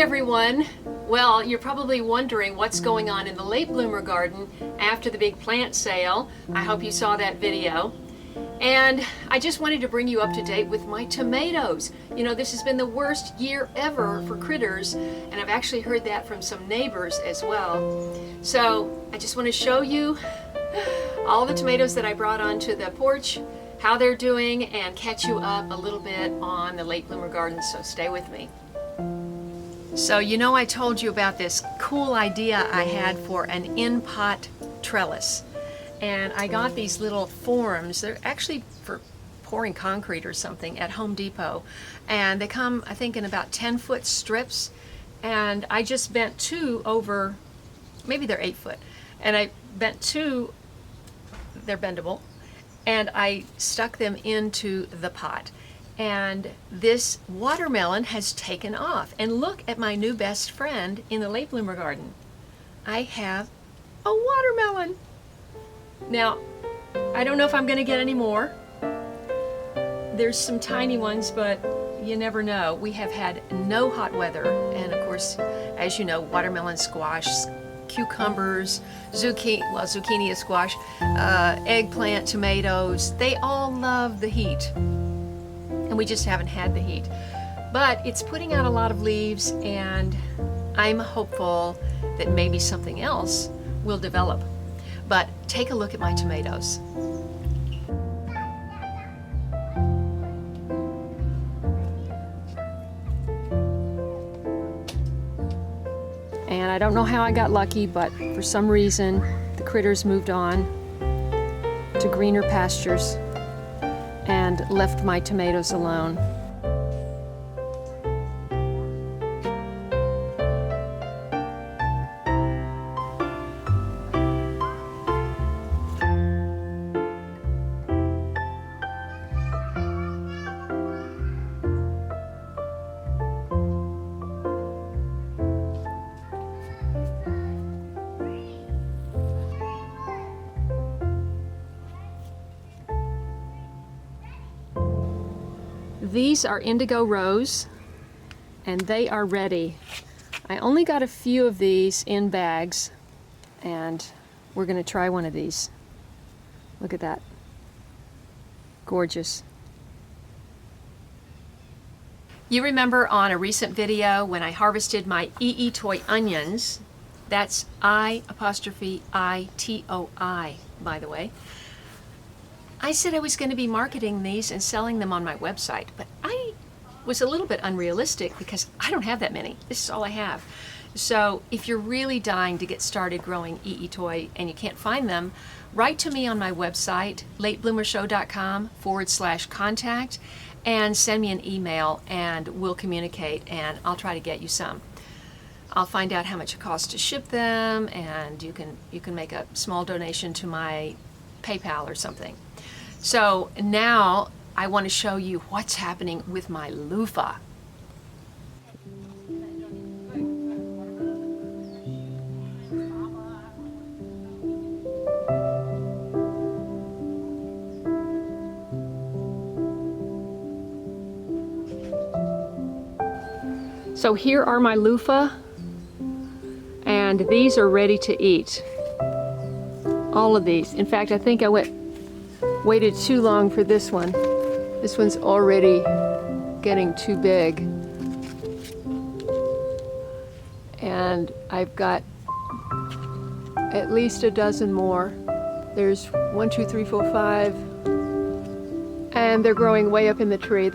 everyone. Well, you're probably wondering what's going on in the late bloomer garden after the big plant sale. I hope you saw that video. And I just wanted to bring you up to date with my tomatoes. You know, this has been the worst year ever for critters, and I've actually heard that from some neighbors as well. So I just want to show you all the tomatoes that I brought onto the porch, how they're doing, and catch you up a little bit on the late bloomer garden, so stay with me. So you know, I told you about this cool idea I had for an in-pot trellis. And I got these little forms. They're actually for pouring concrete or something at Home Depot. And they come, I think, in about 10-foot strips. And I just bent two over, maybe they're 8 foot. And I bent two, they're bendable, and I stuck them into the pot. And this watermelon has taken off. And look at my new best friend in the late bloomer garden. I have a watermelon. Now, I don't know if I'm going to get any more. There's some tiny ones, but you never know. We have had no hot weather. And of course, as you know, watermelon, squash, cucumbers, zucchini is squash, eggplant, tomatoes, they all love the heat. And we just haven't had the heat. But it's putting out a lot of leaves, and I'm hopeful that maybe something else will develop. But take a look at my tomatoes. And I don't know how I got lucky, but for some reason the critters moved on to greener pastures and left my tomatoes alone. These are Indigo rose, and they are ready. I only got a few of these in bags, and we're going to try one of these. Look at that. Gorgeous. You remember on a recent video when I harvested my toy onions, that's I''ITOI, by the way. I said I was going to be marketing these and selling them on my website, but I was a little bit unrealistic because I don't have that many. This is all I have. So if you're really dying to get started growing toy and you can't find them, write to me on my website, latebloomershow.com/contact, and send me an email and we'll communicate, and I'll try to get you some. I'll find out how much it costs to ship them, and you can make a small donation to my PayPal or something. So now I want to show you what's happening with my loofah. So here are my loofah, and these are ready to eat. All of these. In fact, I think I waited too long for this one. This one's already getting too big. And I've got at least a dozen more. There's 1, 2, 3, 4, 5. And they're growing way up in the tree.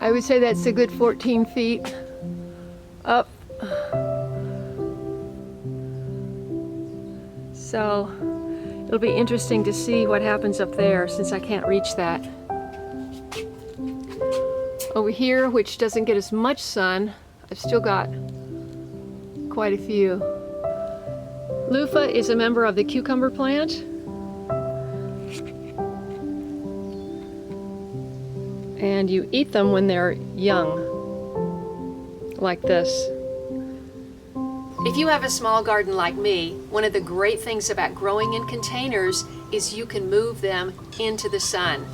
I would say that's a good 14 feet up. So it'll be interesting to see what happens up there since I can't reach that. Over here, which doesn't get as much sun, I've still got quite a few. Luffa is a member of the cucumber plant. And you eat them when they're young, like this. If you have a small garden like me, one of the great things about growing in containers is you can move them into the sun.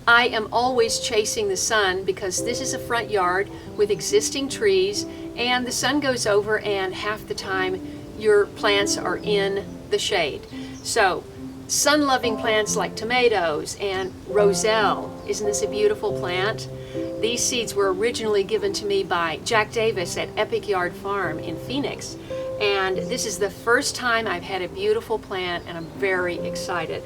I am always chasing the sun because this is a front yard with existing trees, and the sun goes over and half the time your plants are in the shade. So sun-loving plants like tomatoes and roselle. Isn't this a beautiful plant? These seeds were originally given to me by Jack Davis at Epic Yard Farm in Phoenix. And this is the first time I've had a beautiful plant, and I'm very excited.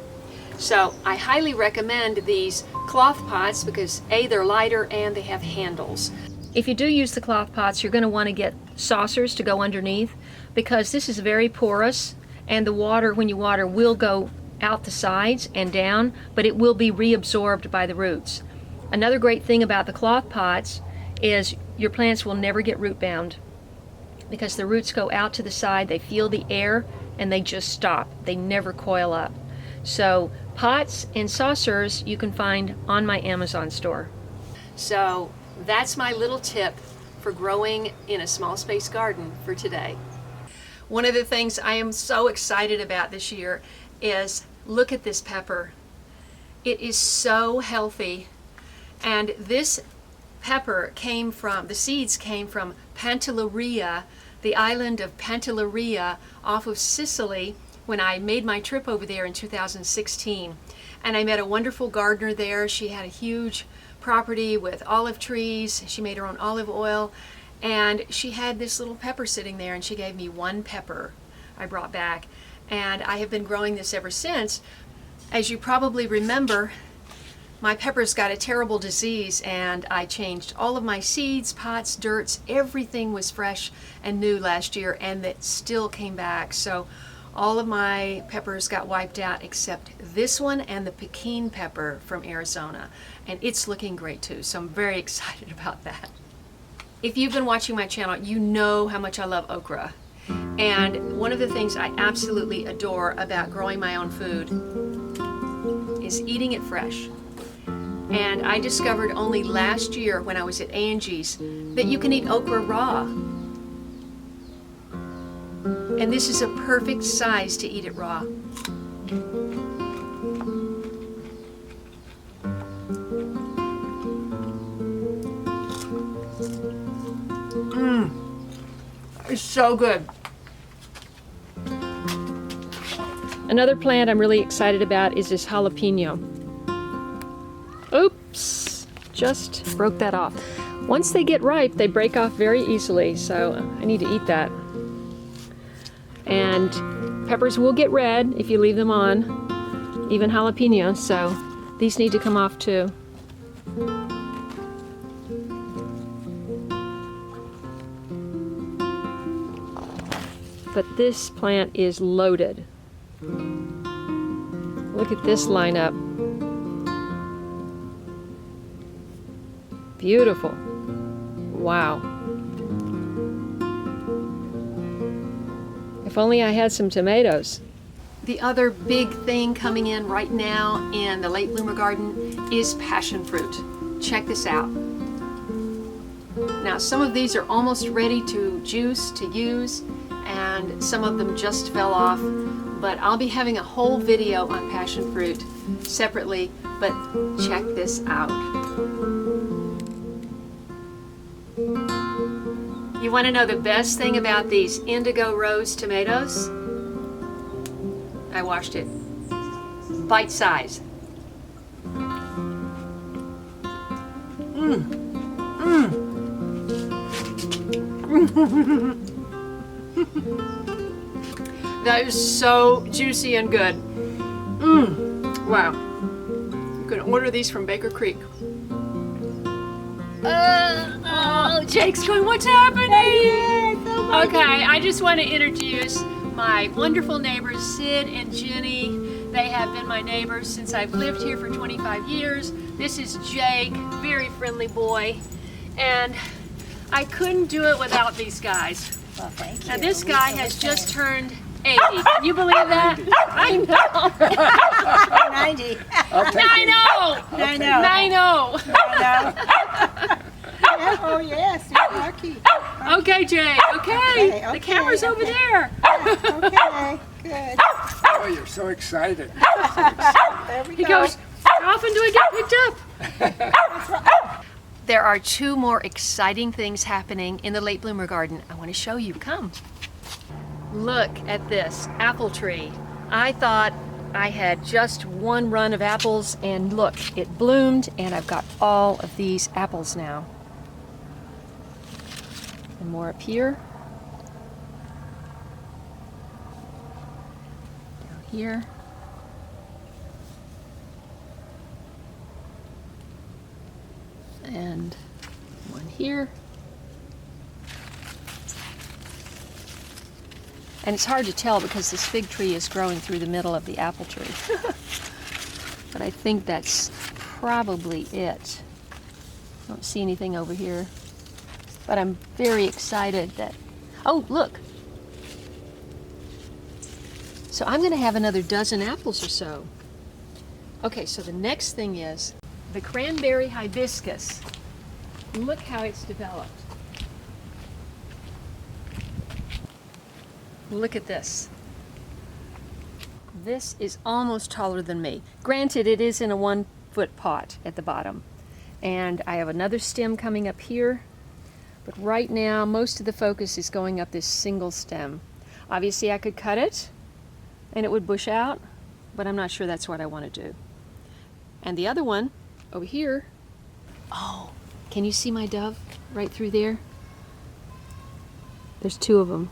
So I highly recommend these cloth pots because A, they're lighter and they have handles. If you do use the cloth pots, you're going to want to get saucers to go underneath because this is very porous, and the water, when you water, will go out the sides and down, but it will be reabsorbed by the roots. Another great thing about the cloth pots is your plants will never get root bound because the roots go out to the side, they feel the air, and they just stop. They never coil up. So pots and saucers you can find on my Amazon store. So that's my little tip for growing in a small space garden for today. One of the things I am so excited about this year is, look at this pepper. It is so healthy, and this pepper came from, the seeds came from Pantelleria, the island of Pantelleria off of Sicily, when I made my trip over there in 2016. And I met a wonderful gardener there. She had a huge property with olive trees. She made her own olive oil, and she had this little pepper sitting there, and she gave me one pepper I brought back. And I have been growing this ever since. As you probably remember, my peppers got a terrible disease, and I changed all of my seeds, pots, dirts, everything was fresh and new last year, and it still came back. So all of my peppers got wiped out except this one and the Pekin pepper from Arizona, and it's looking great too, so I'm very excited about that. If you've been watching my channel, you know how much I love okra. And one of the things I absolutely adore about growing my own food is eating it fresh. And I discovered only last year when I was at Angie's that you can eat okra raw. And this is a perfect size to eat it raw. It's so good. Another plant I'm really excited about is this jalapeno. Oops, just broke that off. Once they get ripe, they break off very easily, so I need to eat that. And peppers will get red if you leave them on, even jalapenos, so these need to come off too. But this plant is loaded. Look at this lineup. Beautiful. Wow. If only I had some tomatoes. The other big thing coming in right now in the late bloomer garden is passion fruit. Check this out. Now, some of these are almost ready to juice, to use, and some of them just fell off, but I'll be having a whole video on passion fruit separately, but check this out. You want to know the best thing about these Indigo rose tomatoes? I washed it. Bite size. That is so juicy and good. Wow. You can order these from Baker Creek. Oh, Jake's going, what's happening? Okay, I just want to introduce my wonderful neighbors, Sid and Jenny. They have been my neighbors since I've lived here for 25 years. This is Jake, very friendly boy. And I couldn't do it without these guys. Well, thank you. Now this guy has just turned 80. Can you believe that? 90. I know. 90. I know. Oh, yes, you're lucky. Okay, Jay. Okay. The camera's over there. Okay, good. Oh, you're so excited. There we He go. goes, How often do I get picked up? There are two more exciting things happening in the late bloomer garden. I want to show you. Come. Look at this apple tree. I thought I had just one run of apples, and look, it bloomed, and I've got all of these apples now. And more up here. Down here. And one here. And it's hard to tell because this fig tree is growing through the middle of the apple tree. But I think that's probably it. I don't see anything over here. But I'm very excited that, oh, look. So I'm going to have another dozen apples or so. Okay, so the next thing is the cranberry hibiscus. Look how it's developed. Look at this. This is almost taller than me. Granted, it is in a 1-foot pot at the bottom. And I have another stem coming up here. But right now, most of the focus is going up this single stem. Obviously, I could cut it and it would bush out, but I'm not sure that's what I want to do. And the other one over here, oh, can you see my dove right through there? There's two of them.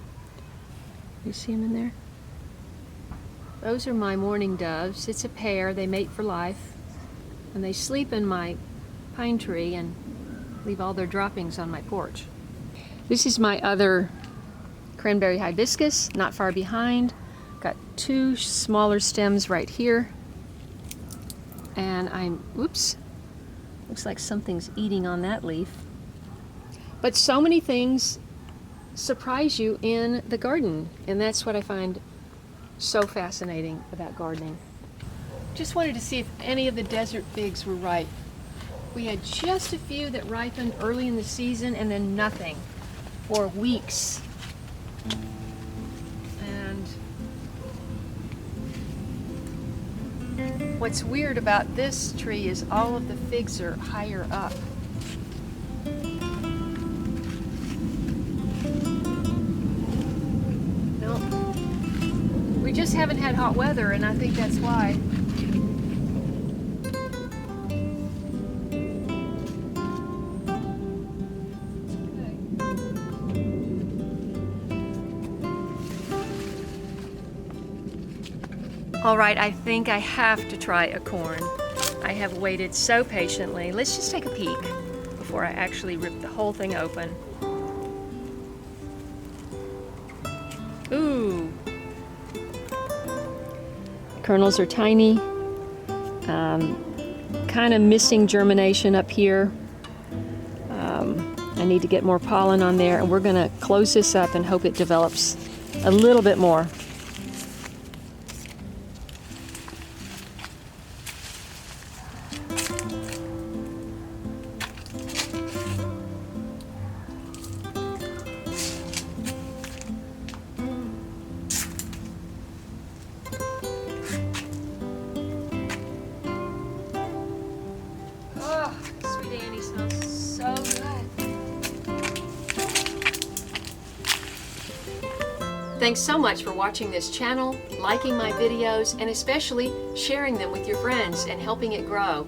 You see them in there? Those are my mourning doves. It's a pair. They mate for life. And they sleep in my pine tree and leave all their droppings on my porch. This is my other cranberry hibiscus, not far behind. Got two smaller stems right here. And oops, looks like something's eating on that leaf. But so many things surprise you in the garden, and that's what I find so fascinating about gardening. Just wanted to see if any of the desert figs were ripe. We had just a few that ripened early in the season and then nothing for weeks. And what's weird about this tree is all of the figs are higher up. We just haven't had hot weather, and I think that's why. All right, I think I have to try a corn. I have waited so patiently. Let's just take a peek before I actually rip the whole thing open. Ooh. Kernels are tiny, kind of missing germination up here. I need to get more pollen on there, and we're going to close this up and hope it develops a little bit more. Thanks so much for watching this channel, liking my videos, and especially sharing them with your friends and helping it grow.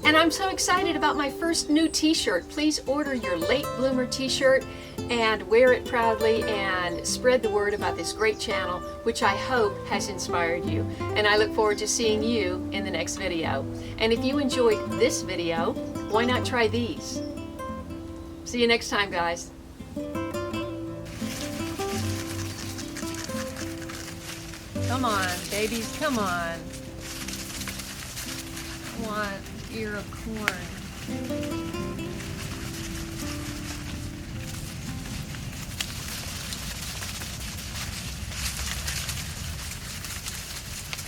And I'm so excited about my first new t-shirt. Please order your late bloomer t-shirt and wear it proudly and spread the word about this great channel, which I hope has inspired you. And I look forward to seeing you in the next video. And if you enjoyed this video, why not try these? See you next time, guys. Come on, babies, come on. I want an ear of corn.